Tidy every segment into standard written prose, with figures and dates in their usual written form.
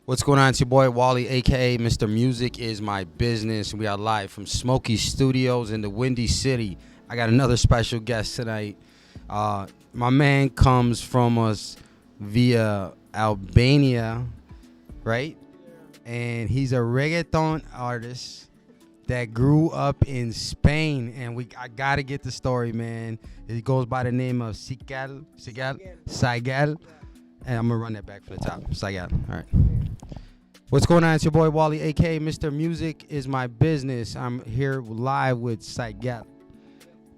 What's going on? It's your boy Wally, aka Mr. Music is My Business. We are live from Smoky Studios in the Windy City. I got another special guest tonight. My man comes from us via Albania, right? And he's a reggaeton artist that grew up in Spain. And I gotta get the story, man. It goes by the name of Saguel. And I'm gonna run that back for the top. Saguel. All right. What's going on? It's your boy Wally, aka Mr. Music is My Business. I'm here live with Saguel,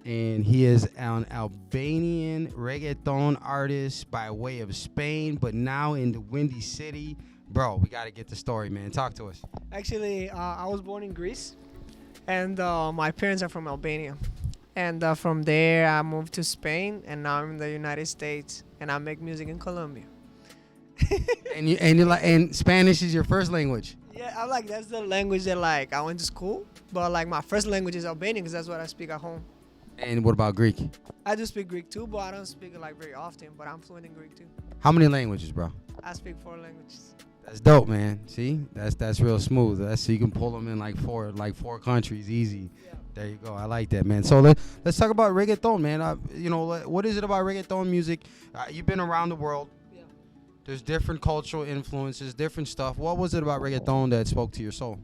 and he is an Albanian reggaeton artist by way of Spain, but now in the Windy City. Bro, we gotta get the story, man. Talk to us. Actually, I was born in Greece, and my parents are from Albania. And from there, I moved to Spain, and now I'm in the United States, and I make music in Colombia. and Spanish is your first language. Yeah, I like that's the language that like I went to school, but like my first language is Albanian because that's what I speak at home. And what about Greek? I do speak Greek too, but I don't speak it like very often. But I'm fluent in Greek too. How many languages, bro? I speak 4 languages. That's dope, man. See, that's real smooth. That's so you can pull them in like four countries easy. Yeah. There you go. I like that, man. So let's talk about reggaeton, man. What is it about reggaeton music? You've been around the world. There's different cultural influences, different stuff. What was it about reggaeton that spoke to your soul?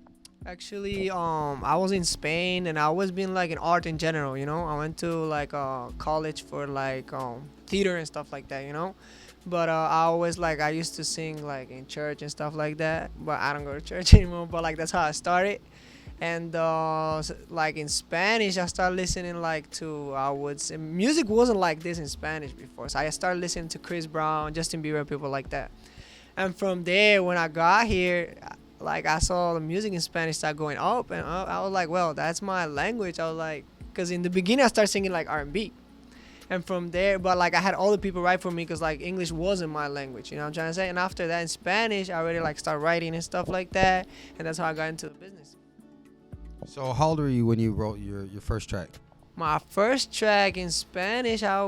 Actually, I was in Spain, and I always been like in art in general, you know. I went to like college for like theater and stuff like that, you know. But I always I used to sing like in church and stuff like that. But I don't go to church anymore. But like that's how I started. And like in Spanish, I started listening like to music wasn't like this in Spanish before. So I started listening to Chris Brown, Justin Bieber, people like that. And from there, when I got here, like I saw the music in Spanish start going up and up. I was like, well, that's my language. I was like, because in the beginning I started singing like R&B. And from there, but like I had all the people write for me because like English wasn't my language, you know what I'm trying to say? And after that in Spanish, I already like started writing and stuff like that. And that's how I got into the business. So how old were you when you wrote your first track? My first track in Spanish, I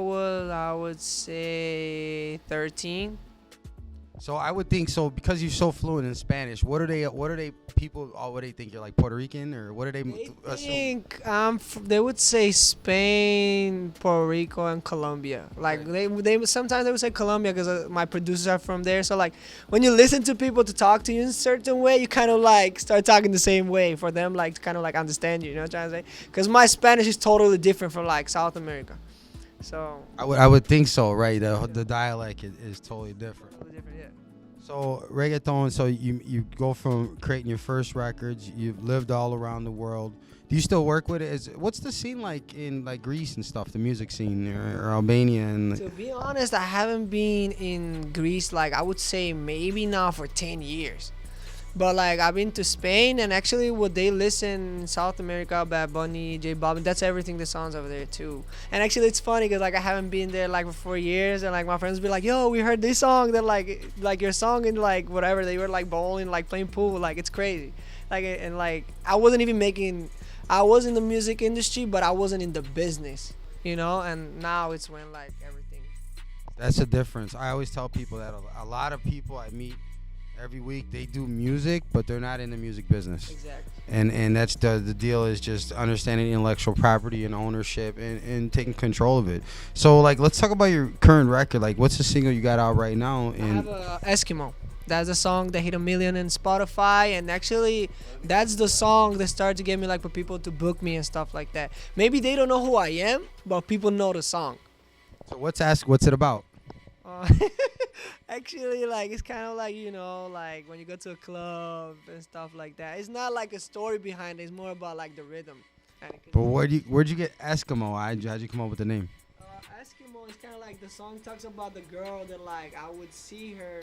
would say 13. So I would think so because you're so fluent in Spanish. What are they people already think you're like Puerto Rican or what are they? They think they would say Spain, Puerto Rico, and Colombia. Like they sometimes they would say Colombia because my producers are from there. So like when you listen to people to talk to you in a certain way, you kind of like start talking the same way for them like to kind of like understand you. You know what I'm trying to say? Because my Spanish is totally different from like South America. So I would think so, right? The dialect is totally different. Totally different, yeah. So reggaeton. So you go from creating your first records. You've lived all around the world. Do you still work with it? What's the scene like in like Greece and stuff? The music scene or Albania and. To be honest, I haven't been in Greece like I would say maybe now for 10 years. But like I've been to Spain, and actually what they listen in South America, Bad Bunny, J Balvin, that's everything the songs over there too. And actually it's funny because like I haven't been there like for 4 years, and like my friends be like, yo, we heard this song, that like your song in like whatever, they were like bowling, like playing pool, like it's crazy. Like and like I was in the music industry, but I wasn't in the business, you know. And now it's when like everything. That's the difference. I always tell people that a lot of people I meet every week, they do music, but they're not in the music business. Exactly. And that's the deal is just understanding intellectual property and ownership and taking control of it. So, like, let's talk about your current record. Like, what's the single you got out right now? I have Eskimo. That's a song that hit 1 million in Spotify, and actually, that's the song that started to get me, like, for people to book me and stuff like that. Maybe they don't know who I am, but people know the song. So what's it about? Actually, like it's kind of like, you know, like when you go to a club and stuff like that. It's not like a story behind it. It's more about like the rhythm. But where'd you get Eskimo? How'd you come up with the name? Eskimo is kind of like the song talks about the girl that like I would see her,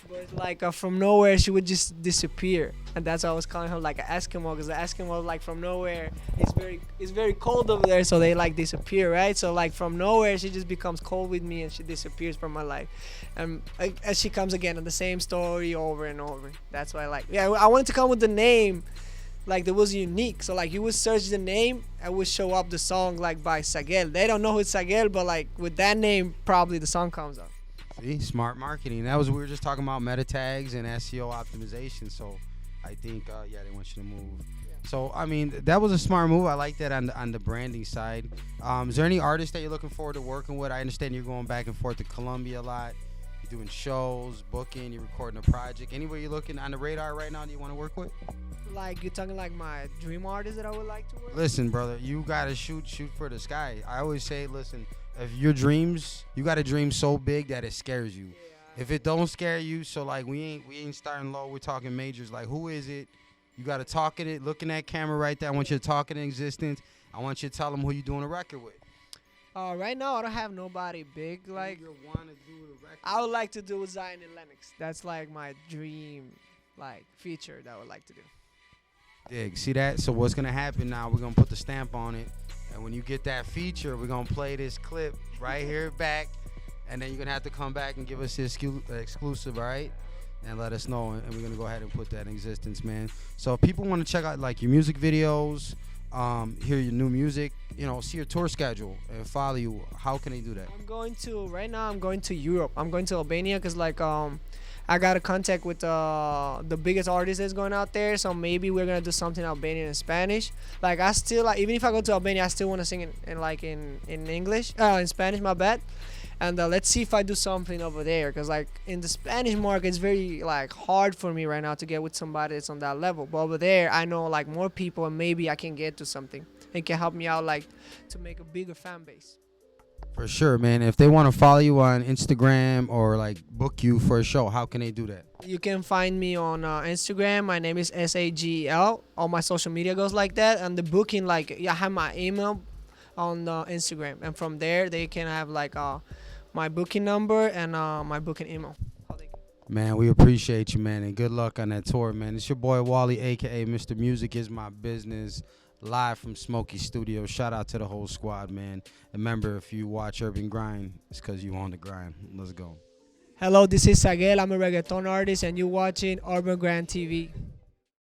but like from nowhere she would just disappear, and that's why I was calling her like an Eskimo, because the Eskimo like from nowhere it's very cold over there, so they like disappear, right? So like from nowhere she just becomes cold with me and she disappears from my life, and like, as she comes again, and the same story over and over. That's why I wanted to come with the name like that was unique. So like you would search the name and would show up the song like by Saguel. They don't know who it's Saguel, but like with that name probably the song comes up. See, smart marketing. That was we were just talking about meta tags and SEO optimization. So I think yeah, they want you to move. So I mean, that was a smart move. I like that on the branding side. Is there any artists that you're looking forward to working with? I understand you're going back and forth to Colombia a lot. You're doing shows, booking, you're recording a project. Anywhere you're looking on the radar right now that you want to work with? Like you're talking like my dream artist that I would like to work. Listen, brother, you gotta shoot for the sky. I always say, listen, if your dreams, you gotta dream so big that it scares you. Yeah. If it don't scare you, so like we ain't starting low. We're talking majors. Like who is it? You gotta talk at it. Look in that camera right there. I want you to talk it in existence. I want you to tell them who you doing a record with. Right now I don't have nobody big like. You wanna do the record. I would like to do Zion and Lennox. That's like my dream, like feature that I would like to do. Dig. See that? So what's gonna happen now? We're gonna put the stamp on it, and when you get that feature, we're gonna play this clip right here back, and then you're gonna have to come back and give us the exclusive, all right? And let us know, and we're gonna go ahead and put that in existence, man. So if people want to check out like your music videos, hear your new music, you know, see your tour schedule and follow you, how can they do that? Right now I'm going to Europe. I'm going to Albania because like I got a contact with the biggest artist that's going out there, so maybe we're gonna do something Albanian in Spanish. Like I still like, even if I go to Albania, I still want to sing in English, in Spanish, my bad. And let's see if I do something over there, because like in the Spanish market, it's very like hard for me right now to get with somebody that's on that level. But over there, I know like more people, and maybe I can get to something. It can help me out like to make a bigger fan base. For sure, man. If they want to follow you on Instagram or like book you for a show, how can they do that? You can find me on Instagram. My name is Sagel. All my social media goes like that. And the booking, like, I have my email on Instagram. And from there, they can have like my booking number and my booking email. Man, we appreciate you, man. And good luck on that tour, man. It's your boy Wally, a.k.a. Mr. Music Is My Business. Live from Smoky Studio. Shout out to the whole squad, man. And remember, if you watch Urban Grind, it's because you on the grind. Let's go. Hello, this is Saguel. I'm a reggaeton artist, and you're watching UrbanGrindTV.